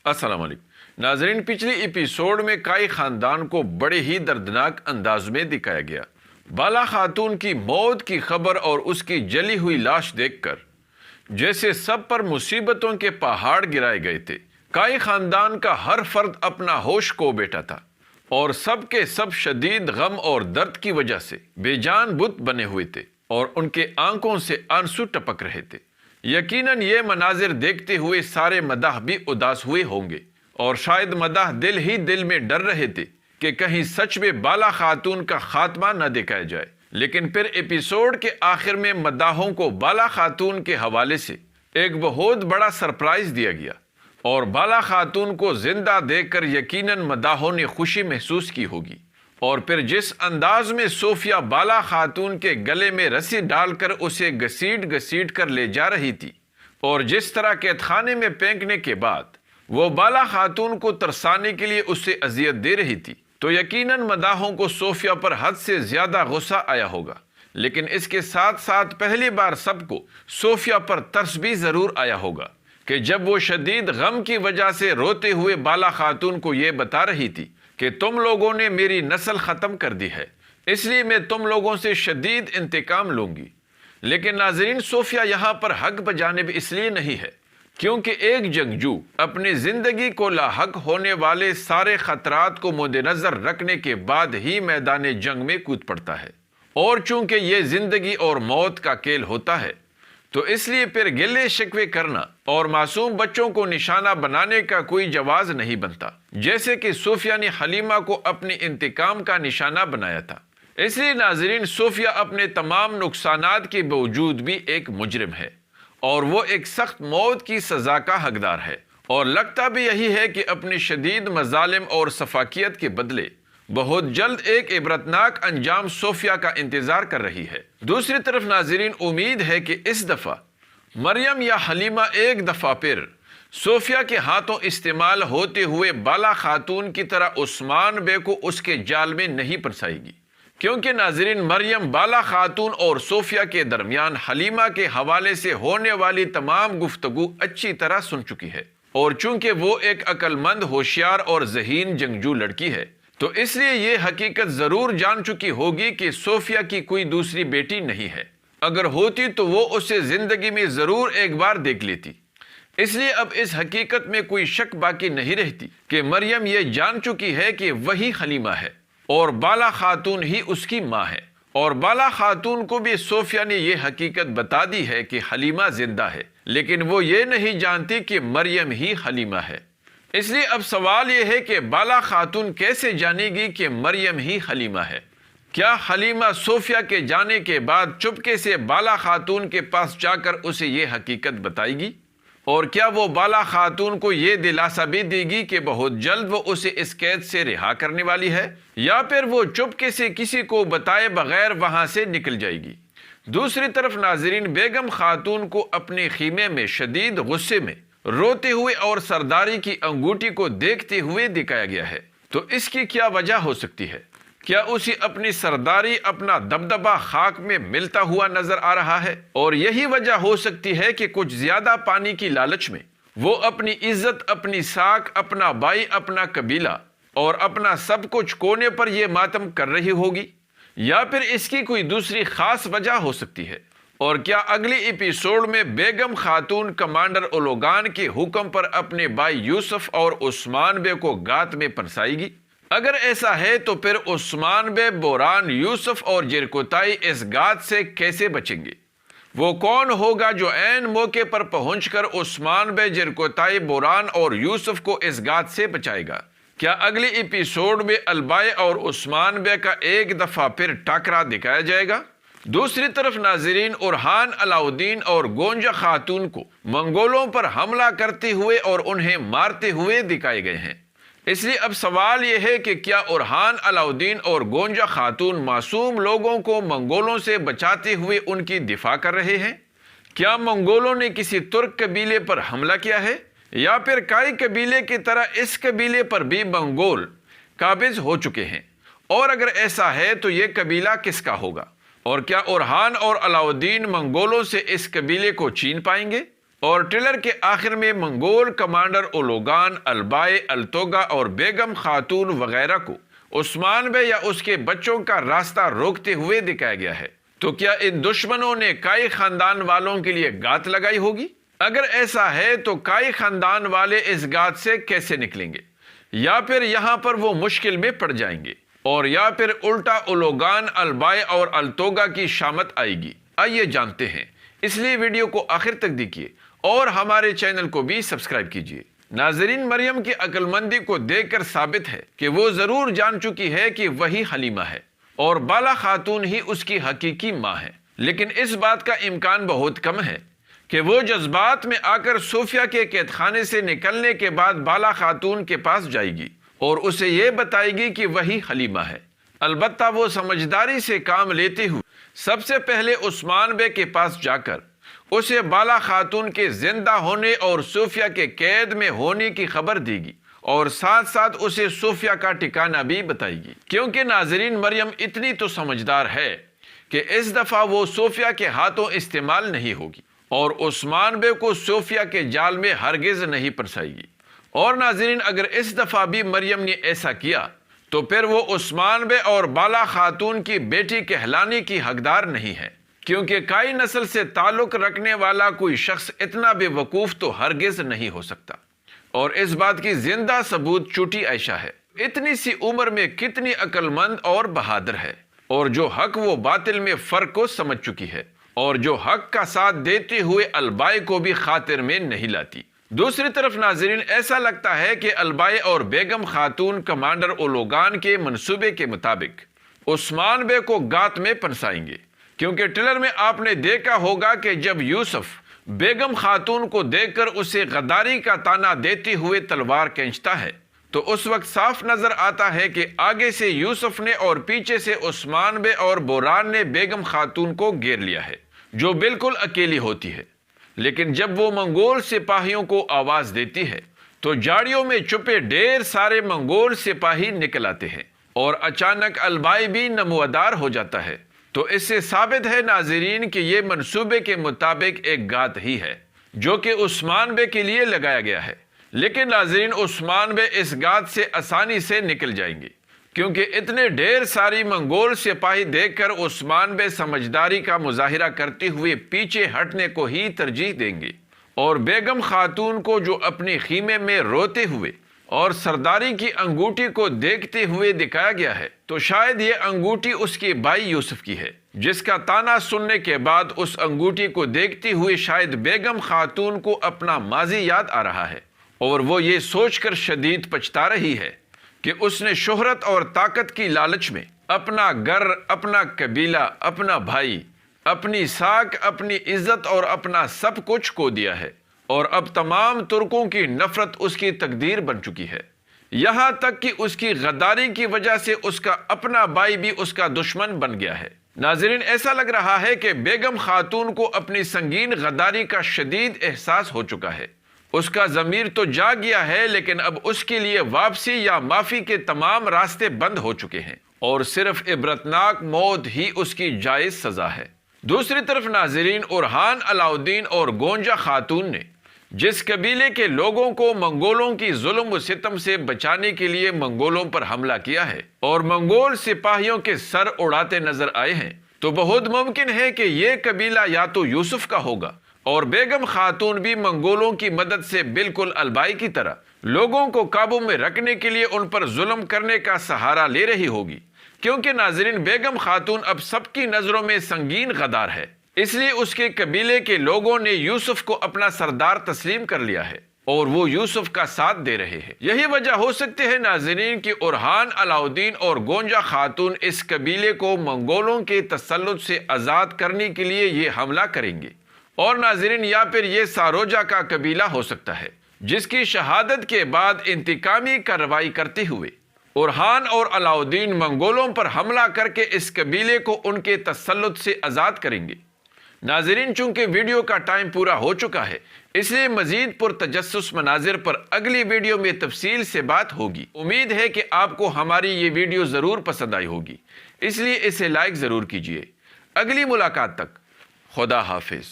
السلام علیکم ناظرین، پچھلی ایپیسوڈ میں کائی خاندان کو بڑے ہی دردناک انداز میں دکھایا گیا۔ بالا خاتون کی موت کی خبر اور اس کی جلی ہوئی لاش دیکھ کر جیسے سب پر مصیبتوں کے پہاڑ گرائے گئے تھے۔ کائی خاندان کا ہر فرد اپنا ہوش کھو بیٹھا تھا اور سب کے سب شدید غم اور درد کی وجہ سے بے جان بت بنے ہوئے تھے اور ان کے آنکھوں سے آنسو ٹپک رہے تھے۔ یقیناً یہ مناظر دیکھتے ہوئے سارے مداح بھی اداس ہوئے ہوں گے اور شاید مداح دل ہی دل میں ڈر رہے تھے کہ کہیں سچ میں بالا خاتون کا خاتمہ نہ دکھایا جائے۔ لیکن پھر ایپیسوڈ کے آخر میں مداحوں کو بالا خاتون کے حوالے سے ایک بہت بڑا سرپرائز دیا گیا اور بالا خاتون کو زندہ دیکھ کر یقیناً مداحوں نے خوشی محسوس کی ہوگی۔ اور پھر جس انداز میں صوفیہ بالا خاتون کے گلے میں رسی ڈال کر اسے گھسیٹ گھسیٹ کر لے جا رہی تھی اور جس طرح قید خانے میں پھینکنے کے بعد وہ بالا خاتون کو ترسانے کے لیے اسے اذیت دے رہی تھی، تو یقیناً مداحوں کو صوفیہ پر حد سے زیادہ غصہ آیا ہوگا۔ لیکن اس کے ساتھ ساتھ پہلی بار سب کو صوفیہ پر ترس بھی ضرور آیا ہوگا کہ جب وہ شدید غم کی وجہ سے روتے ہوئے بالا خاتون کو یہ بتا رہی تھی کہ تم لوگوں نے میری نسل ختم کر دی ہے، اس لیے میں تم لوگوں سے شدید انتقام لوں گی۔ لیکن ناظرین، صوفیہ یہاں پر حق بجانب اس لیے نہیں ہے کیونکہ ایک جنگجو اپنی زندگی کو لاحق ہونے والے سارے خطرات کو مد نظر رکھنے کے بعد ہی میدان جنگ میں کود پڑتا ہے، اور چونکہ یہ زندگی اور موت کا کھیل ہوتا ہے تو اس لیے پھر گلے شکوے کرنا اور معصوم بچوں کو نشانہ بنانے کا کوئی جواز نہیں بنتا، جیسے کہ صوفیہ نے حلیمہ کو اپنے انتقام کا نشانہ بنایا تھا۔ اس لیے ناظرین، صوفیہ اپنے تمام نقصانات کے باوجود بھی ایک مجرم ہے اور وہ ایک سخت موت کی سزا کا حقدار ہے، اور لگتا بھی یہی ہے کہ اپنی شدید مظالم اور سفاکیت کے بدلے بہت جلد ایک عبرتناک انجام صوفیہ کا انتظار کر رہی ہے۔ دوسری طرف ناظرین، امید ہے کہ اس دفعہ مریم یا حلیمہ ایک دفعہ پھر صوفیہ کے ہاتھوں استعمال ہوتے ہوئے بالا خاتون کی طرح عثمان بے کو اس کے جال میں نہیں پھنسائے گی، کیونکہ ناظرین، مریم بالا خاتون اور صوفیہ کے درمیان حلیمہ کے حوالے سے ہونے والی تمام گفتگو اچھی طرح سن چکی ہے، اور چونکہ وہ ایک عقل مند، ہوشیار اور ذہین جنگجو لڑکی ہے تو اس لیے یہ حقیقت ضرور جان چکی ہوگی کہ صوفیہ کی کوئی دوسری بیٹی نہیں ہے۔ اگر ہوتی تو وہ اسے زندگی میں ضرور ایک بار دیکھ لیتی۔ اس لیے اب اس حقیقت میں کوئی شک باقی نہیں رہتی کہ مریم یہ جان چکی ہے کہ وہی حلیمہ ہے اور بالا خاتون ہی اس کی ماں ہے، اور بالا خاتون کو بھی صوفیہ نے یہ حقیقت بتا دی ہے کہ حلیمہ زندہ ہے، لیکن وہ یہ نہیں جانتی کہ مریم ہی حلیمہ ہے۔ اس لیے اب سوال یہ ہے کہ بالا خاتون کیسے جانے گی کہ مریم ہی حلیمہ ہے؟ کیا حلیمہ صوفیہ کے جانے کے بعد چپکے سے بالا خاتون کے پاس جا کر اسے یہ حقیقت بتائے گی؟ اور کیا وہ بالا خاتون کو یہ دلاسا بھی دے گی کہ بہت جلد وہ اسے اس قید سے رہا کرنے والی ہے، یا پھر وہ چپکے سے کسی کو بتائے بغیر وہاں سے نکل جائے گی؟ دوسری طرف ناظرین، بیگم خاتون کو اپنے خیمے میں شدید غصے میں روتے ہوئے اور سرداری کی انگوٹھی کو دیکھتے ہوئے دکھایا گیا ہے، تو اس کی کیا وجہ ہو سکتی ہے؟ کیا اسے اپنی سرداری، اپنا دبدبہ خاک میں ملتا ہوا نظر آ رہا ہے؟ اور یہی وجہ ہو سکتی ہے کہ کچھ زیادہ پانی کی لالچ میں وہ اپنی عزت، اپنی ساکھ، اپنا بھائی، اپنا قبیلہ اور اپنا سب کچھ کھونے پر یہ ماتم کر رہی ہوگی، یا پھر اس کی کوئی دوسری خاص وجہ ہو سکتی ہے؟ اور کیا اگلی ایپیسوڈ میں بیگم خاتون کمانڈر اولوگان کے حکم پر اپنے بھائی یوسف اور عثمان بے کو گات میں پھنسائے گی؟ اگر ایسا ہے تو پھر عثمان بے، بوران، یوسف اور جرکوتائی اس گات سے کیسے بچیں گے؟ وہ کون ہوگا جو عین موقع پر پہنچ کر عثمان بے، جرکوتائی، بوران اور یوسف کو اس گات سے بچائے گا؟ کیا اگلی ایپیسوڈ میں البائے اور عثمان بے کا ایک دفعہ پھر ٹاکرا دکھایا جائے گا؟ دوسری طرف ناظرین، اورحان علاؤدین اور گونجا خاتون کو منگولوں پر حملہ کرتے ہوئے اور انہیں مارتے ہوئے دکھائے گئے ہیں۔ اس لیے اب سوال یہ ہے کہ کیا اورحان علاؤدین اور گونجا خاتون معصوم لوگوں کو منگولوں سے بچاتے ہوئے ان کی دفاع کر رہے ہیں؟ کیا منگولوں نے کسی ترک قبیلے پر حملہ کیا ہے، یا پھر کائی قبیلے کی طرح اس قبیلے پر بھی منگول قابض ہو چکے ہیں؟ اور اگر ایسا ہے تو یہ قبیلہ کس کا ہوگا؟ اور کیا اورحان اور علاؤدین منگولوں سے اس قبیلے کو چھین پائیں گے؟ اور ٹریلر کے آخر میں منگول کمانڈر اولوگان، البائے، التوگا اور بیگم خاتون وغیرہ کو عثمان بے یا اس کے بچوں کا راستہ روکتے ہوئے دکھایا گیا ہے۔ تو کیا ان دشمنوں نے کائی خاندان والوں کے لیے گات لگائی ہوگی؟ اگر ایسا ہے تو کائی خاندان والے اس گات سے کیسے نکلیں گے؟ یا پھر یہاں پر وہ مشکل میں پڑ جائیں گے، اور یا پھر الٹا اولوگان، البائے اور التوگا کی شامت آئے گی؟ آئیے جانتے ہیں، اس لیے ویڈیو کو آخر تک دیکھیے اور ہمارے چینل کو بھی سبسکرائب کیجیے۔ ناظرین، مریم کی عقل مندی کو دیکھ کر ثابت ہے کہ وہ ضرور جان چکی ہے کہ وہی حلیمہ ہے اور بالا خاتون ہی اس کی حقیقی ماں ہے، لیکن اس بات کا امکان بہت کم ہے کہ وہ جذبات میں آ کر صوفیہ کے قید خانے سے نکلنے کے بعد بالا خاتون کے پاس جائے گی اور اسے یہ بتائے گی کہ وہی حلیمہ ہے۔ البتہ وہ سمجھداری سے کام لیتے ہوئے سب سے پہلے عثمان بے کے پاس جا کر اسے بالا خاتون کے زندہ ہونے اور صوفیہ کے قید میں ہونے کی خبر دے گی، اور ساتھ ساتھ اسے صوفیہ کا ٹھکانہ بھی بتائے گی، کیونکہ ناظرین مریم اتنی تو سمجھدار ہے کہ اس دفعہ وہ صوفیہ کے ہاتھوں استعمال نہیں ہوگی اور عثمان بے کو صوفیہ کے جال میں ہرگز نہیں پھنسائے گی۔ اور ناظرین، اگر اس دفعہ بھی مریم نے ایسا کیا تو پھر وہ عثمان بے اور بالا خاتون کی بیٹی کہلانے کی حقدار نہیں ہے، کیونکہ کائی نسل سے تعلق رکھنے والا کوئی شخص اتنا بے وقوف تو ہرگز نہیں ہو سکتا، اور اس بات کی زندہ ثبوت چھوٹی عائشہ ہے۔ اتنی سی عمر میں کتنی عقل مند اور بہادر ہے، اور جو حق و باطل میں فرق کو سمجھ چکی ہے، اور جو حق کا ساتھ دیتے ہوئے البائے کو بھی خاطر میں نہیں لاتی۔ دوسری طرف ناظرین، ایسا لگتا ہے کہ البائے اور بیگم خاتون کمانڈر اولوگان کے منصوبے کے مطابق عثمان بے کو گات میں پھنسائیں گے، کیونکہ ٹریلر میں آپ نے دیکھا ہوگا کہ جب یوسف بیگم خاتون کو دیکھ کر اسے غداری کا طعنہ دیتے ہوئے تلوار کھینچتا ہے تو اس وقت صاف نظر آتا ہے کہ آگے سے یوسف نے اور پیچھے سے عثمان بے اور بوران نے بیگم خاتون کو گھیر لیا ہے، جو بالکل اکیلی ہوتی ہے۔ لیکن جب وہ منگول سپاہیوں کو آواز دیتی ہے تو جھاڑیوں میں چھپے ڈھیر سارے منگول سپاہی نکل آتے ہیں، اور اچانک البائی بھی نمودار ہو جاتا ہے۔ تو اس سے ثابت ہے ناظرین کہ یہ منصوبے کے مطابق ایک گات ہی ہے جو کہ عثمان بے کے لیے لگایا گیا ہے۔ لیکن ناظرین، عثمان بے اس گات سے آسانی سے نکل جائیں گے، کیونکہ اتنے ڈھیر ساری منگول سپاہی دیکھ کر عثمان بے سمجھداری کا مظاہرہ کرتے ہوئے پیچھے ہٹنے کو ہی ترجیح دیں گے، اور بیگم خاتون کو جو اپنی خیمے میں روتے ہوئے اور سرداری کی انگوٹھی کو دیکھتے ہوئے دکھایا گیا ہے، تو شاید یہ انگوٹھی اس کے بھائی یوسف کی ہے، جس کا طعنہ سننے کے بعد اس انگوٹھی کو دیکھتے ہوئے شاید بیگم خاتون کو اپنا ماضی یاد آ رہا ہے، اور وہ یہ سوچ کر شدید پچھتا رہی ہے کہ اس نے شہرت اور طاقت کی لالچ میں اپنا گھر، اپنا قبیلہ، اپنا بھائی، اپنی ساکھ، اپنی عزت اور اپنا سب کچھ کھو دیا ہے، اور اب تمام ترکوں کی نفرت اس کی تقدیر بن چکی ہے، یہاں تک کہ اس کی غداری کی وجہ سے اس کا اپنا بھائی بھی اس کا دشمن بن گیا ہے۔ ناظرین، ایسا لگ رہا ہے کہ بیگم خاتون کو اپنی سنگین غداری کا شدید احساس ہو چکا ہے، اس کا ضمیر تو جاگ گیا ہے، لیکن اب اس کے لیے واپسی یا معافی کے تمام راستے بند ہو چکے ہیں، اور صرف عبرتناک موت ہی اس کی جائز سزا ہے۔ دوسری طرف ناظرین، اورحان علاؤدین اور گونجا خاتون نے جس قبیلے کے لوگوں کو منگولوں کی ظلم و ستم سے بچانے کے لیے منگولوں پر حملہ کیا ہے اور منگول سپاہیوں کے سر اڑاتے نظر آئے ہیں، تو بہت ممکن ہے کہ یہ قبیلہ یا تو یوسف کا ہوگا، اور بیگم خاتون بھی منگولوں کی مدد سے بالکل البائی کی طرح لوگوں کو قابو میں رکھنے کے لیے ان پر ظلم کرنے کا سہارا لے رہی ہوگی، کیونکہ ناظرین بیگم خاتون اب سب کی نظروں میں سنگین غدار ہے، اس لیے اس کے قبیلے کے لوگوں نے یوسف کو اپنا سردار تسلیم کر لیا ہے اور وہ یوسف کا ساتھ دے رہے ہیں۔ یہی وجہ ہو سکتی ہے ناظرین کہ اورحان علاؤدین اور گونجا خاتون اس قبیلے کو منگولوں کے تسلط سے آزاد کرنے کے لیے یہ حملہ کریں گے، اور ناظرین یا پھر یہ ساروجا کا قبیلہ ہو سکتا ہے جس کی شہادت کے بعد انتقامی کارروائی کرتے ہوئے اورحان اور علاؤدین منگولوں پر حملہ کر کے اس قبیلے کو ان کے تسلط سے آزاد کریں گے۔ ناظرین، چونکہ ویڈیو کا ٹائم پورا ہو چکا ہے، اس لیے مزید پرتجسس مناظر پر اگلی ویڈیو میں تفصیل سے بات ہوگی۔ امید ہے کہ آپ کو ہماری یہ ویڈیو ضرور پسند آئی ہوگی، اس لیے اسے لائک ضرور کیجیے۔ اگلی ملاقات تک خدا حافظ۔